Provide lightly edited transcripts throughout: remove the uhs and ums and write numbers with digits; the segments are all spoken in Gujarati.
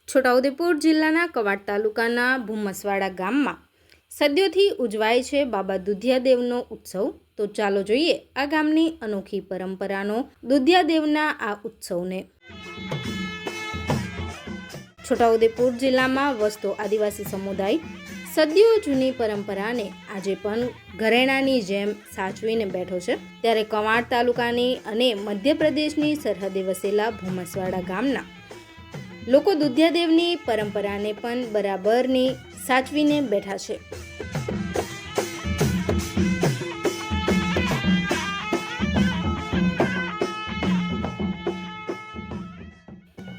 છોટાઉદેપુર જિલ્લાના કવાંટ તાલુકાના ભૂમસવાડા ગામમાં સદીઓથી ઉજવાય છે બાબા દુધિયાદેવનો ઉત્સવ। તો ચાલો જોઈએ આ ગામની અનોખી પરંપરાનો દુધિયાદેવના આ ઉત્સવને। છોટાઉદેપુર જિલ્લામાં વસતો આદિવાસી સમુદાય સદીઓ જૂની પરંપરાને આજે પણ ઘરેણાની જેમ સાચવીને બેઠો છે। ત્યારે કવાંટ તાલુકાની અને મધ્યપ્રદેશની સરહદે વસેલા ભૂમસવાડા ગામના લોકો દુધિયાદેવની પરંપરાને પણ બરાબરની સાચવીને બેઠા છે।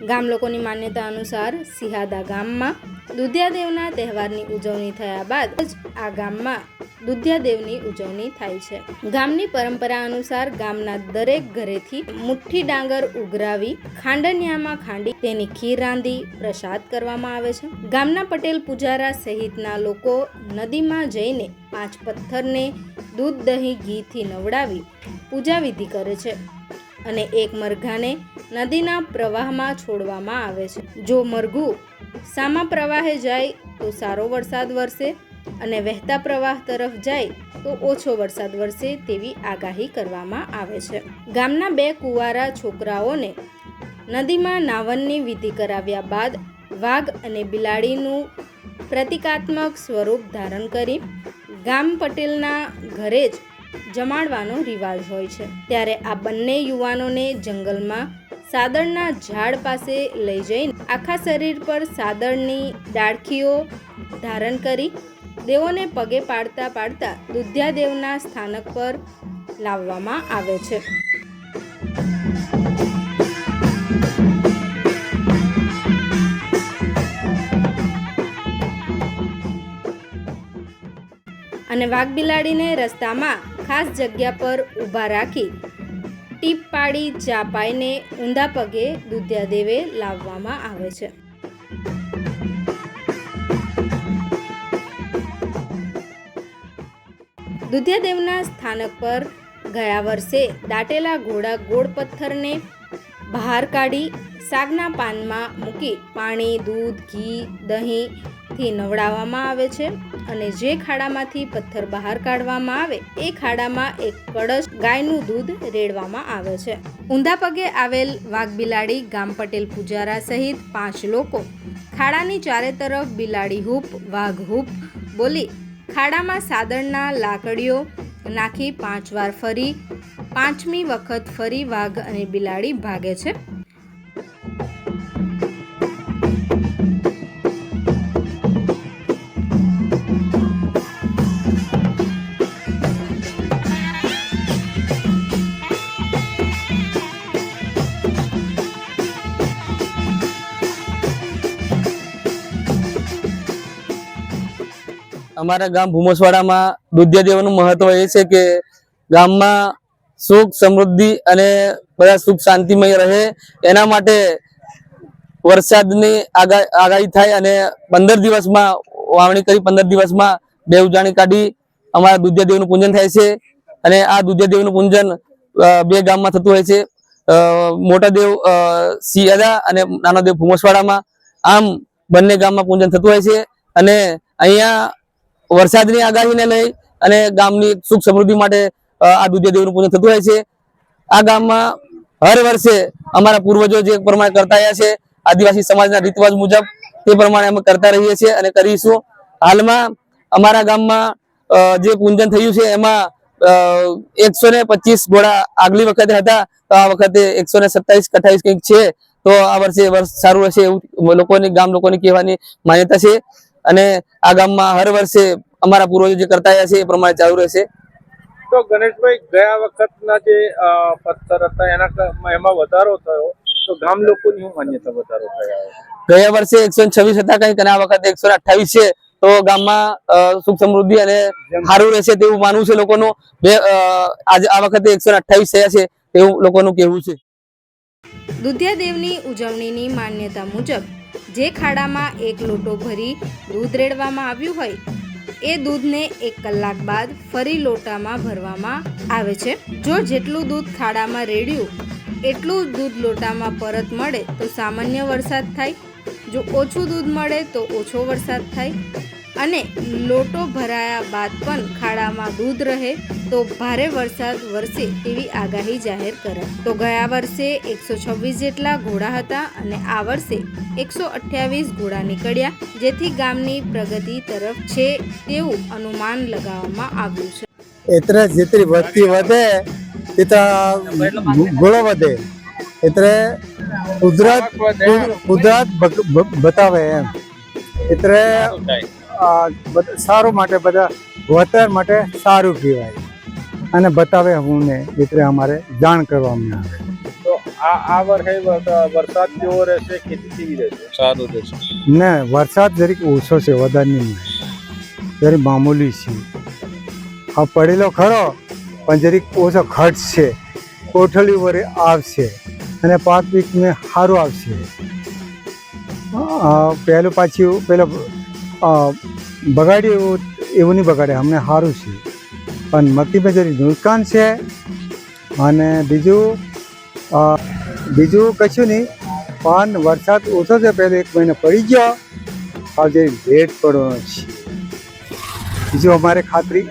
ગામ લોકોની માન્યતા અનુસાર સિહાદા ગામમાં દુધિયાદેવના તહેવારની ઉજવણી થયા બાદ જ આ ગામમાં દુધિયાદેવની ઉજવણી થાય છે। ગામની પરંપરા અનુસાર ગામના દરેક ઘરેથી મુઠ્ઠી ડાંગર ઉઘરાવી ખાંડનિયામાં ખાંડી તેની ખીર રાંધી પ્રસાદ કરવામાં આવે છે। ગામના પટેલ પૂજારા સહિતના લોકો નદીમાં જઈને 5 પથ્થરને દૂધ દહીં ઘીથી નવડાવી પૂજા વિધિ કરે છે અને એક મરઘાને નદીના પ્રવાહમાં છોડવામાં આવે છે। જો મરઘું સામા પ્રવાહે જાય તો સારો વરસાદ વરસે અને વહેતા પ્રવાહ તરફ જાય તો ઓછો વરસાદ વરસે તેવી આગાહી કરવામાં આવે છે। ગામના 2 કુંવારા છોકરાઓને નદીમાં નાવનની વિધિ કરાવ્યા બાદ વાઘ અને બિલાડીનું પ્રતિકાત્મક સ્વરૂપ ધારણ કરી ગામ પટેલના ઘરે જ જમાડવાનો રિવાજ હોય છે। ત્યારે આ બંને યુવાનોને જંગલમાં સાદળના ઝાડ પાસે લઈ જઈને આખા શરીર પર સાદળની ડાળખીઓ ધારણ કરી દેવોને પગે પાડતા પાડતા દુધિયાદેવના સ્થાનક પર લાવવામાં આવે છે। અને વાઘ બિલાડીને રસ્તામાં ખાસ જગ્યા પર ઊભા રાખી ટીપ પાડી ચા પાઈને ઊંધા પગે દુધિયાદેવે લાવવામાં આવે છે। દુધિયાદેવના સ્થાનક પર ગયા વર્ષે દાટેલા ઘોડા ગોળ પથ્થરને બહાર કાઢી સાગના પાનમાં મૂકી પાણી દૂધ ઘી દહીંથી નવડાવવામાં આવે છે અને જે ખાડામાંથી પથ્થર બહાર કાઢવામાં આવે એ ખાડામાં એક કળશ ગાયનું દૂધ રેડવામાં આવે છે। ઊંધા પગે આવેલ વાઘ બિલાડી ગામ પટેલ પૂજારા સહિત 5 લોકો ખાડાની ચારે તરફ બિલાડી હૂપ વાઘ હૂપ બોલી ખાડામાં સાદળના લાકડીઓ નાખી 5 વાર ફરી 5મી વખત ફરી વાઘ અને બિલાડી ભાગે છે। અમારા ગામ ભૂમસવાડામાં દુધિયાદેવનું મહત્વ એ છે કે ગામમાં સુખ સમૃદ્ધિ અને બધા સુખ શાંતિમય રહે એના માટે વરસાદની આગાહી થાય અને 15 દિવસમાં વાવણી કરી 15 દિવસમાં 2 ઉજાણી કાઢી અમારા દુધિયાદેવનું પૂજન થાય છે। અને આ દુધિયાદેવનું પૂજન 2 ગામમાં થતું હોય છે, મોટા દેવ સિયાદા અને નાનો દેવ ભૂમસવાડામાં। આમ બંને ગામમાં પૂજન થતું હોય છે અને અહીંયા વરસાદની આગાહીને લઈ અને ગામની સુખ સમૃદ્ધિ માટે આ દુધિયાદેવનું પૂજન થતું હોય છે। આ ગામમાં હર વર્ષે અમારા પૂર્વજો જે પ્રમાણે કરતા આવ્યા છે આદિવાસી સમાજના રીતવાજ મુજબ તે પ્રમાણે અમે કરતા રહીએ છીએ અને કરીશું। હાલમાં અમારા ગામમાં જે પૂજન થયું છે એમાં 125 ઘોડા આગલી વખતે હતા, તો આ વખતે 127-28 કંઈક છે। તો આ વર્ષે વર્ષ સારું રહેશે એવું ગામ લોકોની કહેવાની માન્યતા છે અને આ ગામમાં હર વર્ષે અમારા પૂર્વજો જે કરતા આવ્યા છે એ પ્રમાણે ચાલુ રહેશે। તો ગણેશભાઈ, ગયા વખતના જે પથ્થર હતા એમાં વધારો થયો, તો ગામ લોકોની શું માન્યતા વધારો થયો? ગયા વર્ષે 126 હતા કંઈક અને આ વખતે 128 છે। તો ગામમાં સુખ સમૃદ્ધિ અને સારું રહેશે તેવું માનવું છે લોકોનું। આ વખતે 128 થયા છે તેવું લોકોનું કહેવું છે। દુધિયાદેવની ઉજવણીની માન્યતા મુજબ જે ખાડામાં 1 લોટો ભરી દૂધ રેડવામાં આવ્યું હોય એ દૂધને 1 કલાક બાદ ફરી લોટામાં ભરવામાં આવે છે। જો જેટલું દૂધ ખાડામાં રેડ્યું એટલું દૂધ લોટામાં પરત મળે તો સામાન્ય વરસાદ થાય જો ઓછું દૂધ મળે તો ઓછો વરસાદ થાય અને લોટો ભરાયા બાદ પણ ખાડામાં દૂધ રહે તો ભારે વરસાદ વરસે તેવી આગાહી જાહેર કરાઈ. તો ગયા વર્ષે 126 જેટલા ઘોડા હતા અને આ વર્ષે 128 ઘોડા નીકળ્યા, જેથી ગામની પ્રગતિ તરફ છે તેવું અનુમાન લગાવવામાં આવ્યું છે. એટલે જેટલી વસ્તી વધે એટલા ઘોડો વધે, એટલે કુદરત બતાવે એમ. એટલે સારું માટે બધા વતર માટે સારું કહેવાય અને બતાવે હું ને એટલે અમારે જાણ કરવામાં આવે. તો આ વર્ષે વરસાદ કેવો રહેશે, ખેતી કેવી રહેશે? સારું રહેશે ને વરસાદ જરીક ઓછો છે, વધારે નહીં, જરીક મામૂલી છે. આ પડેલો ખરો પણ જરીક ઓછો ખર્ચ છે, કોઠલી વરે આવશે અને પાક પીક ને સારું આવશે. પહેલું પાછું પેલો બગાડ્યું એવું નહીં બગાડે, અમને સારું છે. પણ મકીમાં જરી નુકસાન છે અને બીજું કશું નહીં. પણ વરસાદ ઓછો છે, પહેલો 1 મહિનો પડી ગયો, હવે જરી લેટ પડવાનો છે. બીજું અમારે ખાતરી